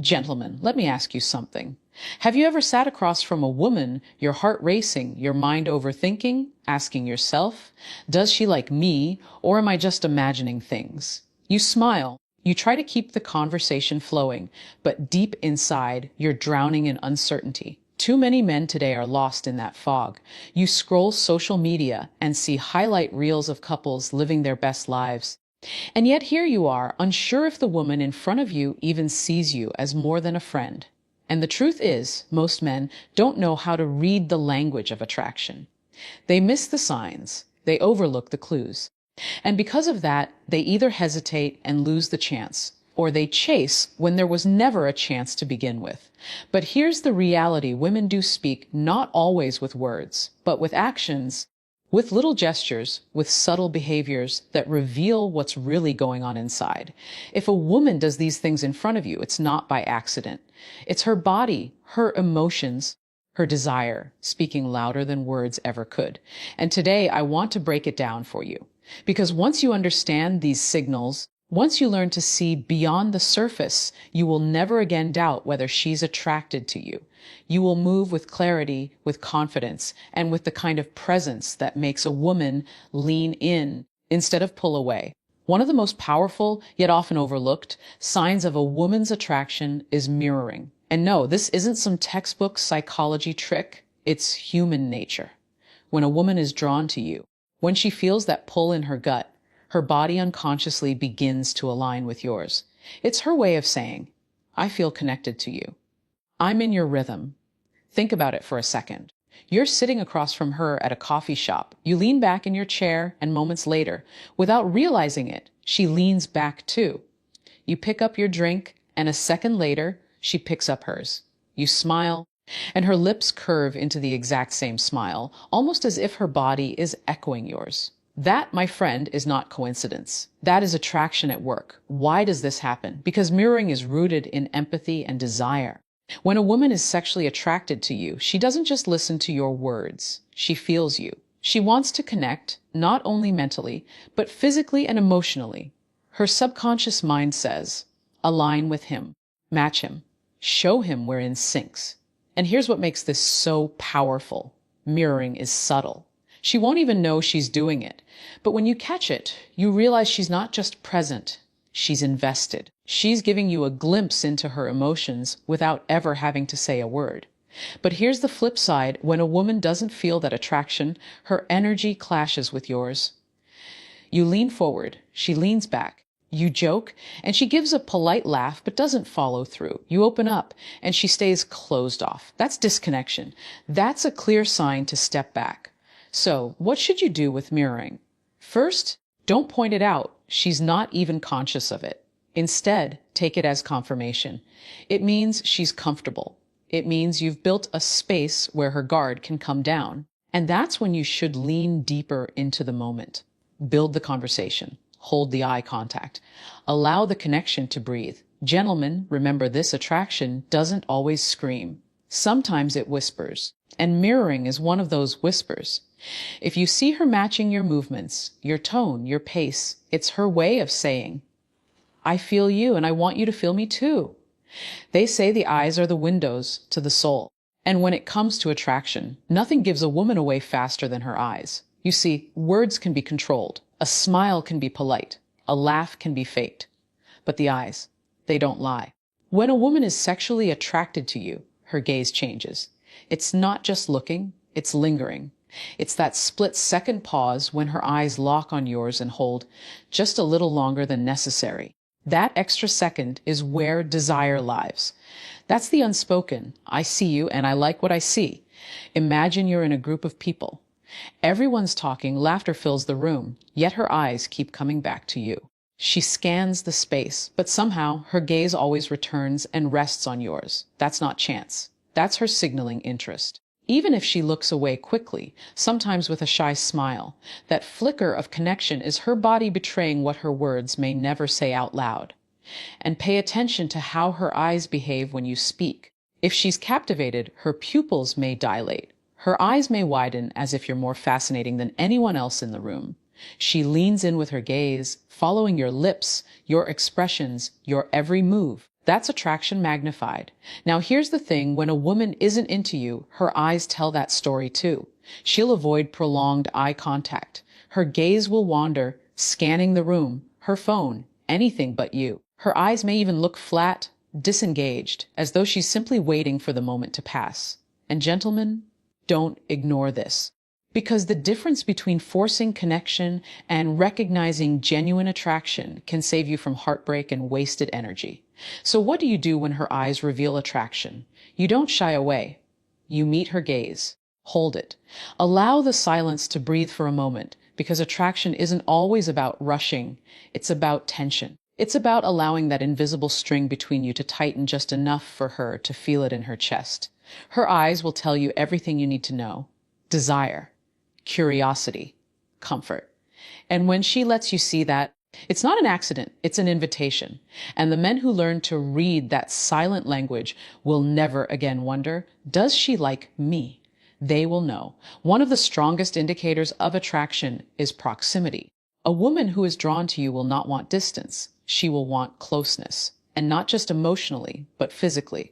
Gentlemen, let me ask you something. Have you ever sat across from a woman, your heart racing, your mind overthinking, asking yourself, does she like me, or am I just imagining things? You smile. You try to keep the conversation flowing, but deep inside, you're drowning in uncertainty. Too many men today are lost in that fog. You scroll social media and see highlight reels of couples living their best lives. And yet here you are, unsure if the woman in front of you even sees you as more than a friend. And the truth is, most men don't know how to read the language of attraction. They miss the signs, they overlook the clues. And because of that, they either hesitate and lose the chance, or they chase when there was never a chance to begin with. But here's the reality: women do speak, not always with words, but with actions, with little gestures, with subtle behaviors that reveal what's really going on inside. If a woman does these things in front of you, it's not by accident. It's her body, her emotions, her desire, speaking louder than words ever could. And today I want to break it down for you. Because once you understand these signals, once you learn to see beyond the surface, you will never again doubt whether she's attracted to you. You will move with clarity, with confidence, and with the kind of presence that makes a woman lean in instead of pull away. One of the most powerful, yet often overlooked, signs of a woman's attraction is mirroring. And no, this isn't some textbook psychology trick. It's human nature. When a woman is drawn to you, when she feels that pull in her gut, her body unconsciously begins to align with yours. It's her way of saying, I feel connected to you. I'm in your rhythm. Think about it for a second. You're sitting across from her at a coffee shop. You lean back in your chair, and moments later, without realizing it, she leans back too. You pick up your drink, and a second later, she picks up hers. You smile, and her lips curve into the exact same smile, almost as if her body is echoing yours. That, my friend, is not coincidence. That is attraction at work. Why does this happen? Because mirroring is rooted in empathy and desire. When a woman is sexually attracted to you, she doesn't just listen to your words. She feels you. She wants to connect, not only mentally, but physically and emotionally. Her subconscious mind says, align with him, match him, show him we're in syncs. And here's what makes this so powerful. Mirroring is subtle. She won't even know she's doing it. But when you catch it, you realize she's not just present, she's invested. She's giving you a glimpse into her emotions without ever having to say a word. But here's the flip side. When a woman doesn't feel that attraction, her energy clashes with yours. You lean forward, she leans back. You joke, and she gives a polite laugh but doesn't follow through. You open up, and she stays closed off. That's disconnection. That's a clear sign to step back. So, what should you do with mirroring? First, don't point it out. She's not even conscious of it. Instead, take it as confirmation. It means she's comfortable. It means you've built a space where her guard can come down. And that's when you should lean deeper into the moment. Build the conversation. Hold the eye contact. Allow the connection to breathe. Gentlemen, remember, this attraction doesn't always scream. Sometimes it whispers. And mirroring is one of those whispers. If you see her matching your movements, your tone, your pace, it's her way of saying, I feel you and I want you to feel me too. They say the eyes are the windows to the soul. And when it comes to attraction, nothing gives a woman away faster than her eyes. You see, words can be controlled. A smile can be polite. A laugh can be faked. But the eyes, they don't lie. When a woman is sexually attracted to you, her gaze changes. It's not just looking, it's lingering. It's that split-second pause when her eyes lock on yours and hold just a little longer than necessary. That extra second is where desire lies. That's the unspoken. I see you and I like what I see. Imagine you're in a group of people. Everyone's talking, laughter fills the room, yet her eyes keep coming back to you. She scans the space, but somehow her gaze always returns and rests on yours. That's not chance. That's her signaling interest. Even if she looks away quickly, sometimes with a shy smile, that flicker of connection is her body betraying what her words may never say out loud. And pay attention to how her eyes behave when you speak. If she's captivated, her pupils may dilate. Her eyes may widen as if you're more fascinating than anyone else in the room. She leans in with her gaze, following your lips, your expressions, your every move. That's attraction magnified. Now here's the thing, when a woman isn't into you, her eyes tell that story too. She'll avoid prolonged eye contact. Her gaze will wander, scanning the room, her phone, anything but you. Her eyes may even look flat, disengaged, as though she's simply waiting for the moment to pass. And gentlemen, don't ignore this. Because the difference between forcing connection and recognizing genuine attraction can save you from heartbreak and wasted energy. So what do you do when her eyes reveal attraction? You don't shy away. You meet her gaze. Hold it. Allow the silence to breathe for a moment, because attraction isn't always about rushing. It's about tension. It's about allowing that invisible string between you to tighten just enough for her to feel it in her chest. Her eyes will tell you everything you need to know. Desire, curiosity, comfort. And when she lets you see that, it's not an accident, it's an invitation. And the men who learn to read that silent language will never again wonder, does she like me? They will know. One of the strongest indicators of attraction is proximity. A woman who is drawn to you will not want distance. She will want closeness, and not just emotionally, but physically.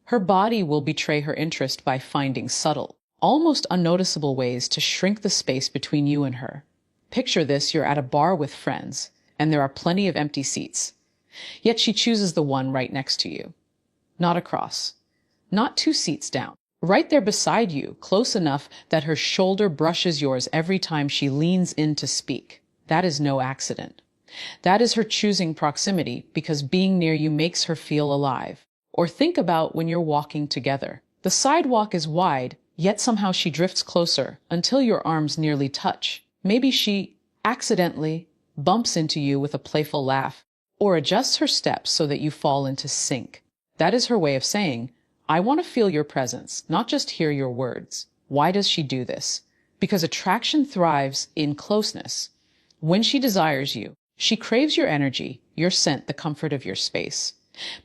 Her body will betray her interest by finding subtle, almost unnoticeable ways to shrink the space between you and her. Picture this, you're at a bar with friends, and there are plenty of empty seats. Yet she chooses the one right next to you. Not across. Not 2 seats down. Right there beside you, close enough that her shoulder brushes yours every time she leans in to speak. That is no accident. That is her choosing proximity because being near you makes her feel alive. Or think about when you're walking together. The sidewalk is wide, yet somehow she drifts closer until your arms nearly touch. Maybe she accidentally bumps into you with a playful laugh or adjusts her steps so that you fall into sync. That is her way of saying, I want to feel your presence, not just hear your words. Why does she do this? Because attraction thrives in closeness. When she desires you, she craves your energy, your scent, the comfort of your space.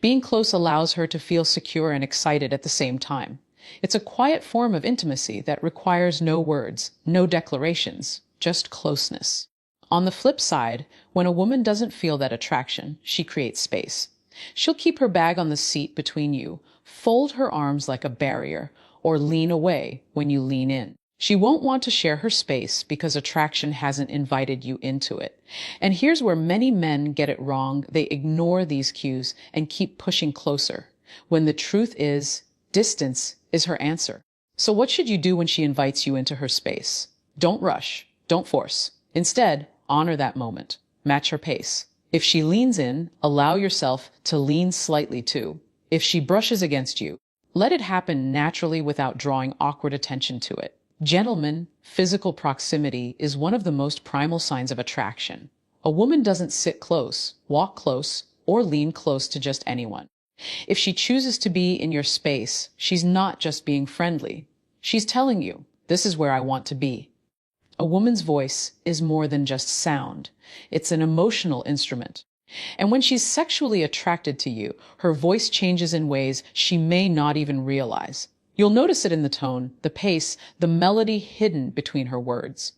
Being close allows her to feel secure and excited at the same time. It's a quiet form of intimacy that requires no words, no declarations, just closeness. On the flip side, when a woman doesn't feel that attraction, she creates space. She'll keep her bag on the seat between you, fold her arms like a barrier, or lean away when you lean in. She won't want to share her space because attraction hasn't invited you into it. And here's where many men get it wrong. They ignore these cues and keep pushing closer, when the truth is, distance is her answer. So what should you do when she invites you into her space? Don't rush. Don't force. Instead, honor that moment. Match her pace. If she leans in, allow yourself to lean slightly too. If she brushes against you, let it happen naturally without drawing awkward attention to it. Gentlemen, physical proximity is one of the most primal signs of attraction. A woman doesn't sit close, walk close, or lean close to just anyone. If she chooses to be in your space, she's not just being friendly. She's telling you, this is where I want to be. A woman's voice is more than just sound. It's an emotional instrument. And when she's sexually attracted to you, her voice changes in ways she may not even realize. You'll notice it in the tone, the pace, the melody hidden between her words.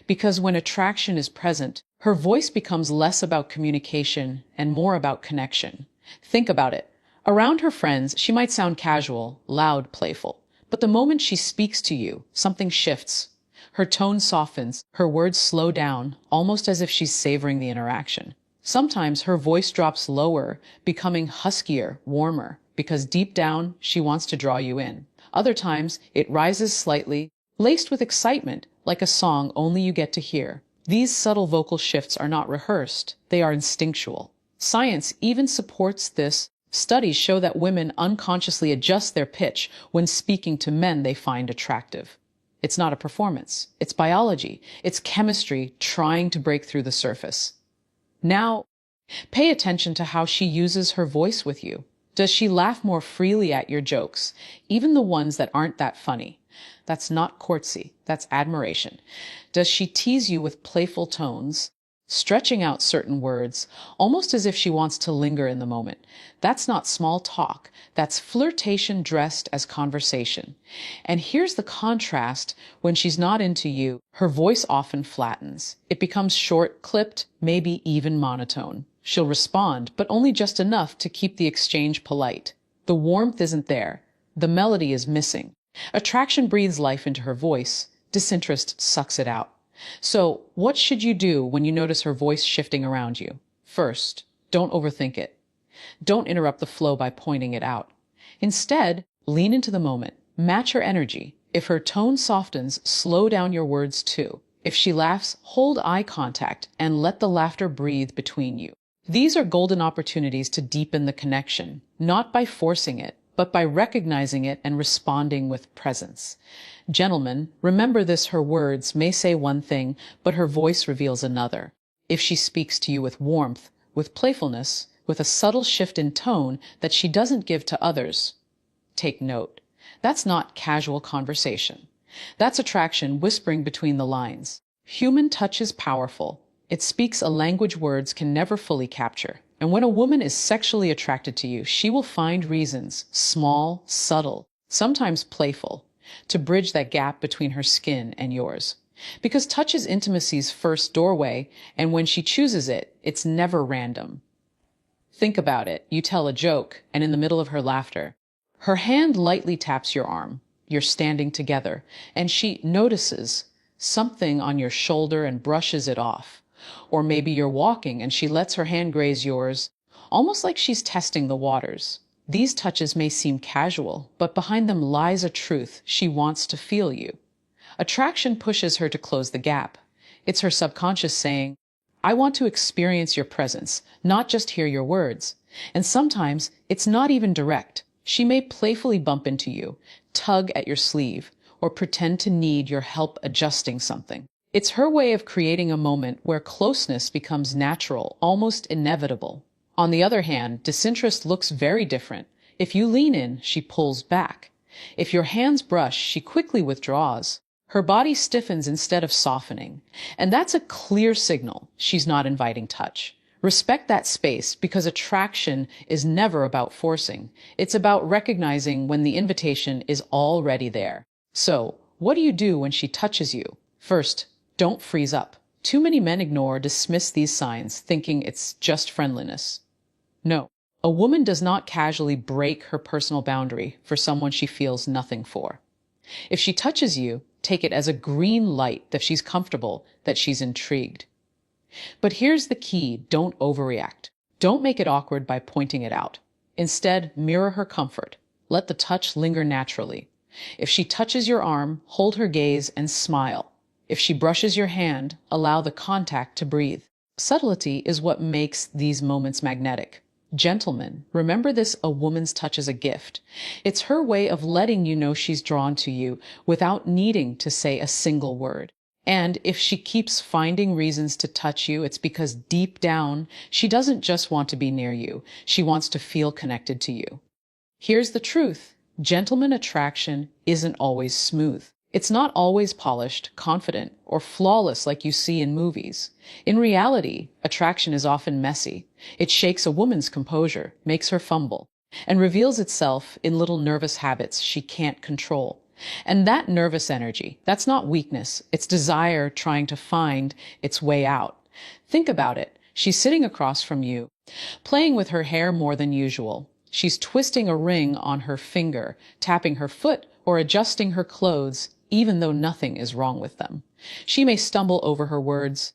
Because when attraction is present, her voice becomes less about communication and more about connection. Think about it. Around her friends, she might sound casual, loud, playful. But the moment she speaks to you, something shifts. Her tone softens, her words slow down, almost as if she's savoring the interaction. Sometimes her voice drops lower, becoming huskier, warmer, because deep down, she wants to draw you in. Other times, it rises slightly, laced with excitement, like a song only you get to hear. These subtle vocal shifts are not rehearsed, they are instinctual. Science even supports this. Studies show that women unconsciously adjust their pitch when speaking to men they find attractive. It's not a performance, it's biology, it's chemistry trying to break through the surface. Now, pay attention to how she uses her voice with you. Does she laugh more freely at your jokes, even the ones that aren't that funny? That's not courtesy, that's admiration. Does she tease you with playful tones, stretching out certain words, almost as if she wants to linger in the moment? That's not small talk, that's flirtation dressed as conversation. And here's the contrast: when she's not into you, her voice often flattens. It becomes short, clipped, maybe even monotone. She'll respond, but only just enough to keep the exchange polite. The warmth isn't there. The melody is missing. Attraction breathes life into her voice. Disinterest sucks it out. So, what should you do when you notice her voice shifting around you? First, don't overthink it. Don't interrupt the flow by pointing it out. Instead, lean into the moment. Match her energy. If her tone softens, slow down your words too. If she laughs, hold eye contact and let the laughter breathe between you. These are golden opportunities to deepen the connection, not by forcing it, but by recognizing it and responding with presence. Gentlemen, remember this: her words may say one thing, but her voice reveals another. If she speaks to you with warmth, with playfulness, with a subtle shift in tone that she doesn't give to others, take note. That's not casual conversation. That's attraction whispering between the lines. Human touch is powerful. It speaks a language words can never fully capture. And when a woman is sexually attracted to you, she will find reasons, small, subtle, sometimes playful, to bridge that gap between her skin and yours. Because touch is intimacy's first doorway, and when she chooses it, it's never random. Think about it. You tell a joke, and in the middle of her laughter, her hand lightly taps your arm. You're standing together, and she notices something on your shoulder and brushes it off. Or maybe you're walking and she lets her hand graze yours, almost like she's testing the waters. These touches may seem casual, but behind them lies a truth: she wants to feel you. Attraction pushes her to close the gap. It's her subconscious saying, I want to experience your presence, not just hear your words. And sometimes it's not even direct. She may playfully bump into you, tug at your sleeve, or pretend to need your help adjusting something. It's her way of creating a moment where closeness becomes natural, almost inevitable. On the other hand, disinterest looks very different. If you lean in, she pulls back. If your hands brush, she quickly withdraws. Her body stiffens instead of softening. And that's a clear signal she's not inviting touch. Respect that space, because attraction is never about forcing. It's about recognizing when the invitation is already there. So, what do you do when she touches you? First, don't freeze up. Too many men ignore or dismiss these signs, thinking it's just friendliness. No, a woman does not casually break her personal boundary for someone she feels nothing for. If she touches you, take it as a green light that she's comfortable, that she's intrigued. But here's the key: don't overreact. Don't make it awkward by pointing it out. Instead, mirror her comfort. Let the touch linger naturally. If she touches your arm, hold her gaze and smile. If she brushes your hand, allow the contact to breathe. Subtlety is what makes these moments magnetic. Gentlemen, remember this: a woman's touch is a gift. It's her way of letting you know she's drawn to you without needing to say a single word. And if she keeps finding reasons to touch you, it's because deep down, she doesn't just want to be near you. She wants to feel connected to you. Here's the truth: gentleman attraction isn't always smooth. It's not always polished, confident, or flawless like you see in movies. In reality, attraction is often messy. It shakes a woman's composure, makes her fumble, and reveals itself in little nervous habits she can't control. And that nervous energy, that's not weakness. It's desire trying to find its way out. Think about it. She's sitting across from you, playing with her hair more than usual. She's twisting a ring on her finger, tapping her foot, or adjusting her clothes, even though nothing is wrong with them. She may stumble over her words,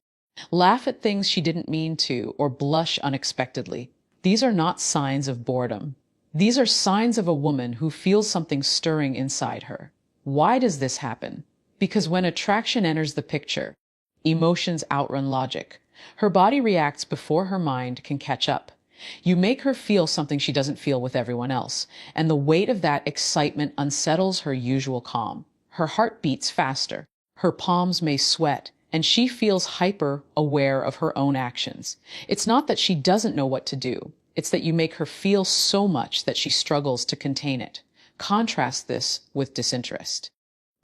laugh at things she didn't mean to, or blush unexpectedly. These are not signs of boredom. These are signs of a woman who feels something stirring inside her. Why does this happen? Because when attraction enters the picture, emotions outrun logic. Her body reacts before her mind can catch up. You make her feel something she doesn't feel with everyone else, and the weight of that excitement unsettles her usual calm. Her heart beats faster, her palms may sweat, and she feels hyper-aware of her own actions. It's not that she doesn't know what to do. It's that you make her feel so much that she struggles to contain it. Contrast this with disinterest.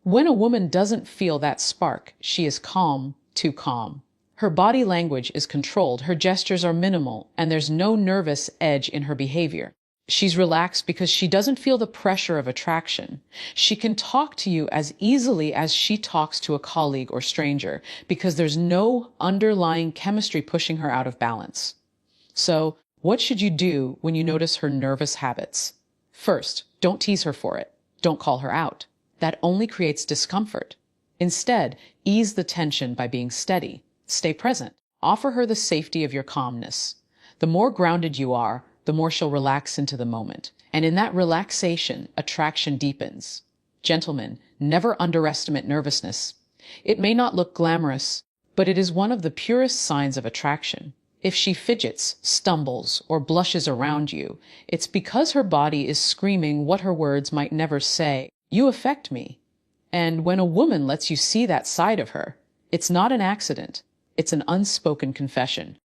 When a woman doesn't feel that spark, she is calm, too calm. Her body language is controlled, her gestures are minimal, and there's no nervous edge in her behavior. She's relaxed because she doesn't feel the pressure of attraction. She can talk to you as easily as she talks to a colleague or stranger because there's no underlying chemistry pushing her out of balance. So, what should you do when you notice her nervous habits? First, don't tease her for it. Don't call her out. That only creates discomfort. Instead, ease the tension by being steady. Stay present. Offer her the safety of your calmness. The more grounded you are, the more she'll relax into the moment. And in that relaxation, attraction deepens. Gentlemen, never underestimate nervousness. It may not look glamorous, but it is one of the purest signs of attraction. If she fidgets, stumbles, or blushes around you, it's because her body is screaming what her words might never say. You affect me. And when a woman lets you see that side of her, it's not an accident. It's an unspoken confession.